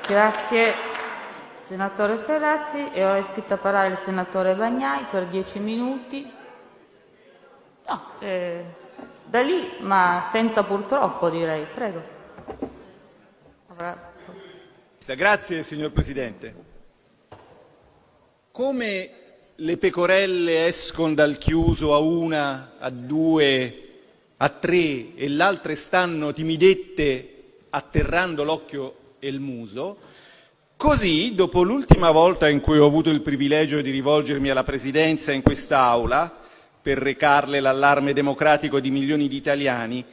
Grazie, senatore Ferrazzi. E ora è iscritto a parlare il senatore Bagnai per 10 minuti. No, da lì, ma senza purtroppo, direi. Prego. Grazie, signor Presidente. Come le pecorelle escono dal chiuso a una, a due, a tre e l'altre stanno timidette atterrando l'occhio e il muso, così, dopo l'ultima volta in cui ho avuto il privilegio di rivolgermi alla Presidenza in quest'Aula per recarle l'allarme democratico di milioni di italiani,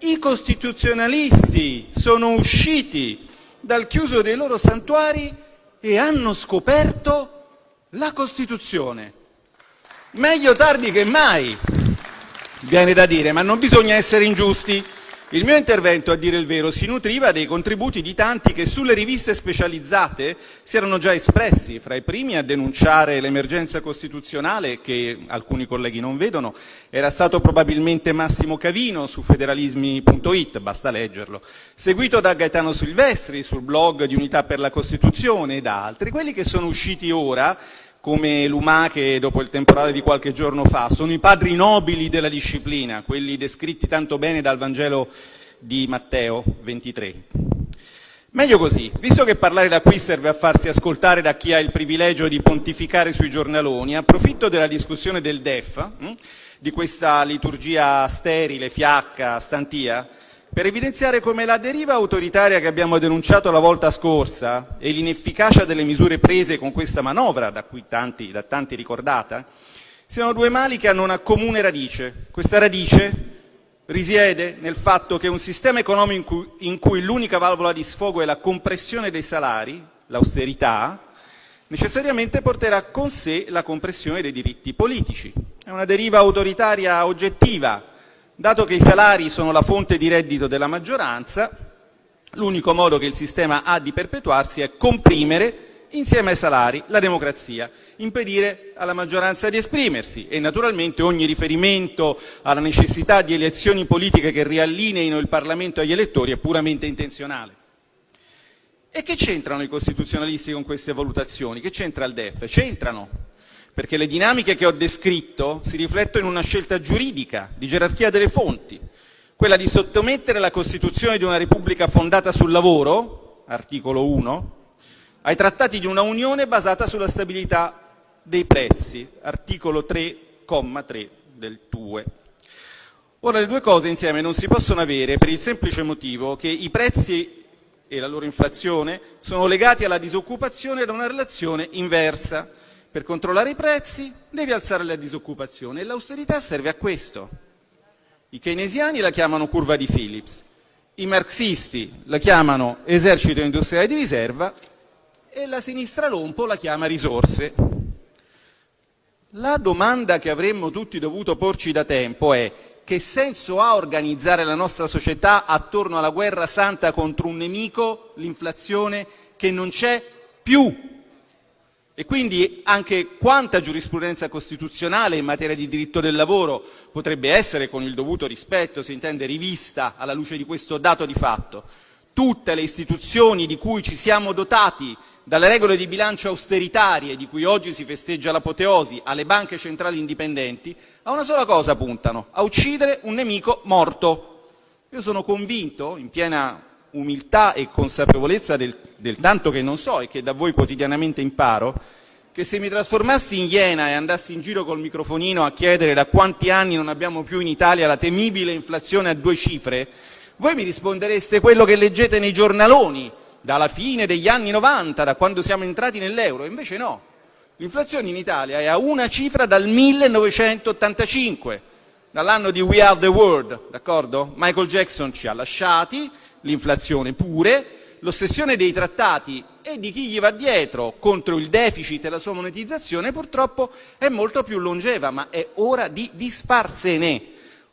i costituzionalisti sono usciti dal chiuso dei loro santuari e hanno scoperto la Costituzione. Meglio tardi che mai, viene da dire, ma non bisogna essere ingiusti. Il mio intervento, a dire il vero, si nutriva dei contributi di tanti che sulle riviste specializzate si erano già espressi, fra i primi a denunciare l'emergenza costituzionale, che alcuni colleghi non vedono, era stato probabilmente Massimo Cavino su federalismi.it, basta leggerlo, seguito da Gaetano Silvestri sul blog di Unità per la Costituzione e da altri. Quelli che sono usciti ora, come Lumache dopo il temporale di qualche giorno fa, sono i padri nobili della disciplina, quelli descritti tanto bene dal Vangelo di Matteo 23. Meglio così, visto che parlare da qui serve a farsi ascoltare da chi ha il privilegio di pontificare sui giornaloni, approfitto della discussione del DEF, di questa liturgia sterile, fiacca, stantia, per evidenziare come la deriva autoritaria che abbiamo denunciato la volta scorsa e l'inefficacia delle misure prese con questa manovra, da tanti ricordata, siano due mali che hanno una comune radice. Questa radice risiede nel fatto che un sistema economico in cui l'unica valvola di sfogo è la compressione dei salari, l'austerità, necessariamente porterà con sé la compressione dei diritti politici. È una deriva autoritaria oggettiva. Dato che i salari sono la fonte di reddito della maggioranza, l'unico modo che il sistema ha di perpetuarsi è comprimere, insieme ai salari, la democrazia, impedire alla maggioranza di esprimersi e naturalmente ogni riferimento alla necessità di elezioni politiche che riallineino il Parlamento agli elettori è puramente intenzionale. E che c'entrano i costituzionalisti con queste valutazioni? Che c'entra il DEF? C'entrano. Perché le dinamiche che ho descritto si riflettono in una scelta giuridica, di gerarchia delle fonti, quella di sottomettere la Costituzione di una Repubblica fondata sul lavoro, articolo 1, ai trattati di una Unione basata sulla stabilità dei prezzi, articolo 3,3 del TUE. Ora, le due cose insieme non si possono avere per il semplice motivo che i prezzi e la loro inflazione sono legati alla disoccupazione da una relazione inversa. Per controllare i prezzi devi alzare la disoccupazione e l'austerità serve a questo. I keynesiani la chiamano curva di Phillips, i marxisti la chiamano esercito industriale di riserva e la sinistra lompo la chiama risorse. La domanda che avremmo tutti dovuto porci da tempo è: che senso ha organizzare la nostra società attorno alla guerra santa contro un nemico, l'inflazione, che non c'è più? E quindi anche quanta giurisprudenza costituzionale in materia di diritto del lavoro potrebbe essere, con il dovuto rispetto, si intende, rivista alla luce di questo dato di fatto. Tutte le istituzioni di cui ci siamo dotati, dalle regole di bilancio austeritarie di cui oggi si festeggia l'apoteosi, alle banche centrali indipendenti, a una sola cosa puntano: a uccidere un nemico morto. Io sono convinto, in piena umiltà e consapevolezza del tanto che non so e che da voi quotidianamente imparo, che se mi trasformassi in iena e andassi in giro col microfonino a chiedere da quanti anni non abbiamo più in Italia la temibile inflazione a 2 cifre, voi mi rispondereste quello che leggete nei giornaloni dalla fine degli anni 90, da quando siamo entrati nell'euro. Invece no, l'inflazione in Italia è a una cifra dal 1985, dall'anno di We Are the World, d'accordo? Michael Jackson ci ha lasciati, l'inflazione pure, l'ossessione dei trattati e di chi gli va dietro contro il deficit e la sua monetizzazione purtroppo è molto più longeva, ma è ora di disfarsene.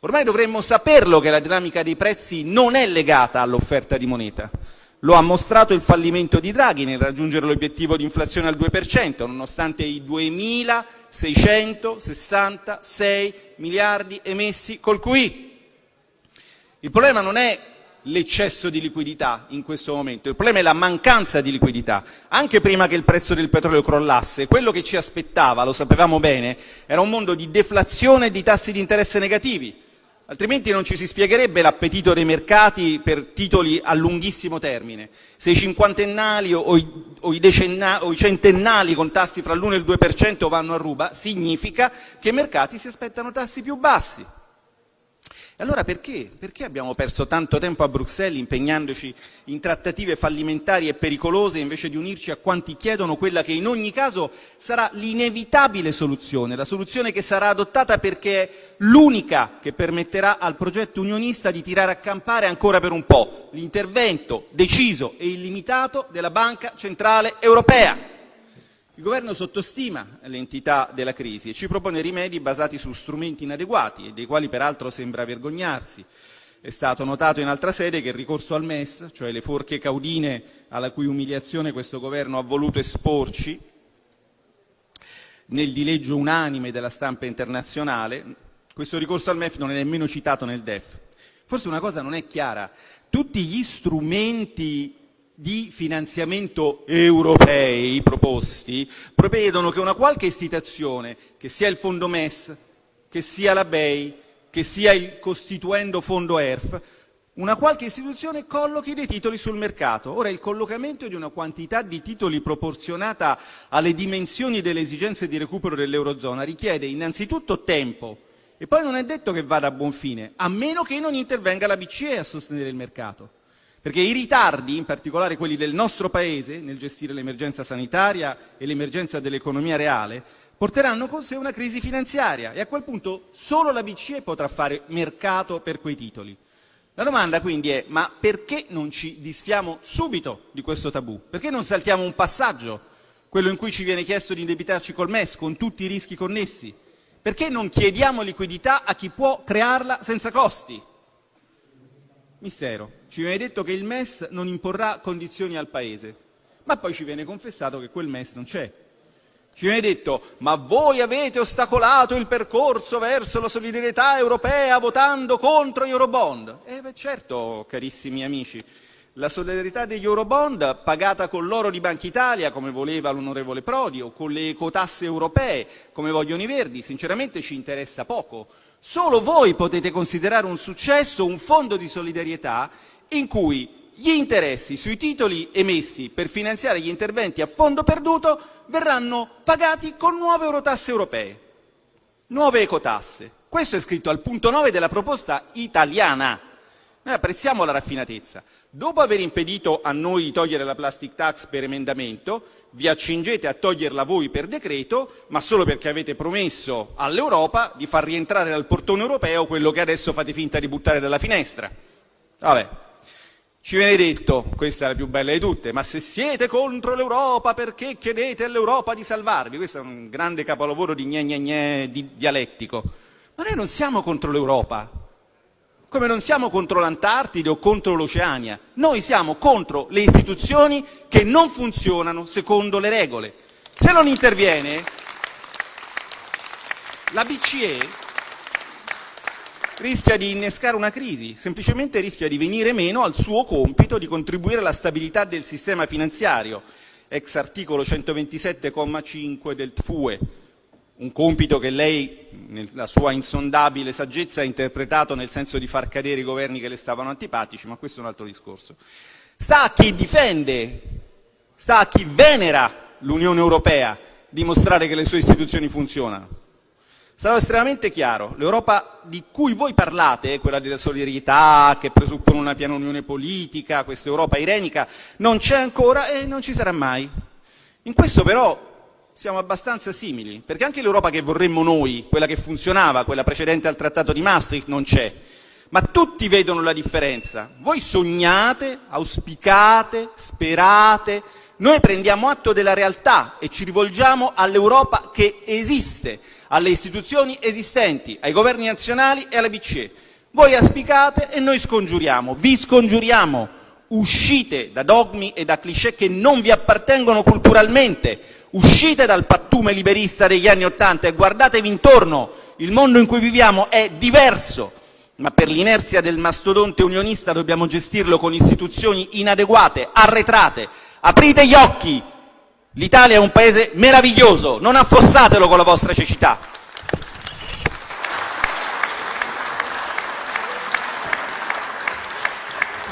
Ormai dovremmo saperlo che la dinamica dei prezzi non è legata all'offerta di moneta. Lo ha mostrato il fallimento di Draghi nel raggiungere l'obiettivo di inflazione al 2%, nonostante i 2.666 miliardi emessi col QE. Il problema non è l'eccesso di liquidità in questo momento, il problema è la mancanza di liquidità. Anche prima che il prezzo del petrolio crollasse, quello che ci aspettava, lo sapevamo bene, era un mondo di deflazione e di tassi di interesse negativi, altrimenti non ci si spiegherebbe l'appetito dei mercati per titoli a lunghissimo termine. Se i cinquantennali o i centennali con tassi fra l'1 e il 2% vanno a ruba, significa che i mercati si aspettano tassi più bassi. E allora perché? Perché abbiamo perso tanto tempo a Bruxelles impegnandoci in trattative fallimentari e pericolose invece di unirci a quanti chiedono quella che in ogni caso sarà l'inevitabile soluzione, la soluzione che sarà adottata perché è l'unica che permetterà al progetto unionista di tirare a campare ancora per un po', l'intervento deciso e illimitato della Banca Centrale Europea. Il governo sottostima l'entità della crisi e ci propone rimedi basati su strumenti inadeguati e dei quali peraltro sembra vergognarsi. È stato notato in altra sede che il ricorso al MES, cioè le forche caudine alla cui umiliazione questo governo ha voluto esporci, nel dileggio unanime della stampa internazionale, questo ricorso al MES non è nemmeno citato nel DEF. Forse una cosa non è chiara: tutti gli strumenti di finanziamento europei proposti prevedono che una qualche istituzione, che sia il fondo MES, che sia la BEI, che sia il costituendo fondo ERF, una qualche istituzione collochi dei titoli sul mercato. Ora, il collocamento di una quantità di titoli proporzionata alle dimensioni delle esigenze di recupero dell'Eurozona richiede innanzitutto tempo e poi non è detto che vada a buon fine, a meno che non intervenga la BCE a sostenere il mercato. Perché i ritardi, in particolare quelli del nostro Paese, nel gestire l'emergenza sanitaria e l'emergenza dell'economia reale, porteranno con sé una crisi finanziaria e a quel punto solo la BCE potrà fare mercato per quei titoli. La domanda quindi è: ma perché non ci disfiamo subito di questo tabù? Perché non saltiamo un passaggio, quello in cui ci viene chiesto di indebitarci col MES, con tutti i rischi connessi? Perché non chiediamo liquidità a chi può crearla senza costi? Mistero. Ci viene detto che il MES non imporrà condizioni al Paese, ma poi ci viene confessato che quel MES non c'è. Ci viene detto: ma voi avete ostacolato il percorso verso la solidarietà europea votando contro gli Eurobond. Certo, carissimi amici, la solidarietà degli Eurobond pagata con l'oro di Banca Italia, come voleva l'onorevole Prodi, o con le ecotasse europee, come vogliono i Verdi, sinceramente ci interessa poco. Solo voi potete considerare un successo un fondo di solidarietà in cui gli interessi sui titoli emessi per finanziare gli interventi a fondo perduto verranno pagati con nuove eurotasse europee, nuove ecotasse. Questo è scritto al punto 9 della proposta italiana. Noi apprezziamo la raffinatezza. Dopo aver impedito a noi di togliere la plastic tax per emendamento, vi accingete a toglierla voi per decreto, ma solo perché avete promesso all'Europa di far rientrare dal portone europeo quello che adesso fate finta di buttare dalla finestra. Vabbè. Ci viene detto, questa è la più bella di tutte: ma se siete contro l'Europa perché chiedete all'Europa di salvarvi? Questo è un grande capolavoro di di dialettico. Ma noi non siamo contro l'Europa, come non siamo contro l'Antartide o contro l'Oceania. Noi siamo contro le istituzioni che non funzionano secondo le regole. Se non interviene, la BCE rischia di innescare una crisi, semplicemente rischia di venire meno al suo compito di contribuire alla stabilità del sistema finanziario, ex articolo 127,5 del TFUE, un compito che lei, nella sua insondabile saggezza, ha interpretato nel senso di far cadere i governi che le stavano antipatici, ma questo è un altro discorso. Sta a chi difende, sta a chi venera l'Unione Europea dimostrare che le sue istituzioni funzionano. Sarò estremamente chiaro: l'Europa di cui voi parlate, quella della solidarietà, che presuppone una piena unione politica, questa Europa irenica, non c'è ancora e non ci sarà mai. In questo però siamo abbastanza simili, perché anche l'Europa che vorremmo noi, quella che funzionava, quella precedente al Trattato di Maastricht, non c'è. Ma tutti vedono la differenza. Voi sognate, auspicate, sperate. Noi prendiamo atto della realtà e ci rivolgiamo all'Europa che esiste, alle istituzioni esistenti, ai governi nazionali e alla BCE. Voi auspicate e noi scongiuriamo, vi scongiuriamo. Uscite da dogmi e da cliché che non vi appartengono culturalmente, uscite dal pattume liberista degli anni '80 e guardatevi intorno. Il mondo in cui viviamo è diverso. ma per l'inerzia del mastodonte unionista dobbiamo gestirlo con istituzioni inadeguate, arretrate. Aprite gli occhi! L'Italia è un paese meraviglioso, non affossatelo con la vostra cecità.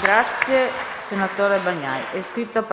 Grazie, senatore Bagnai. È iscritto a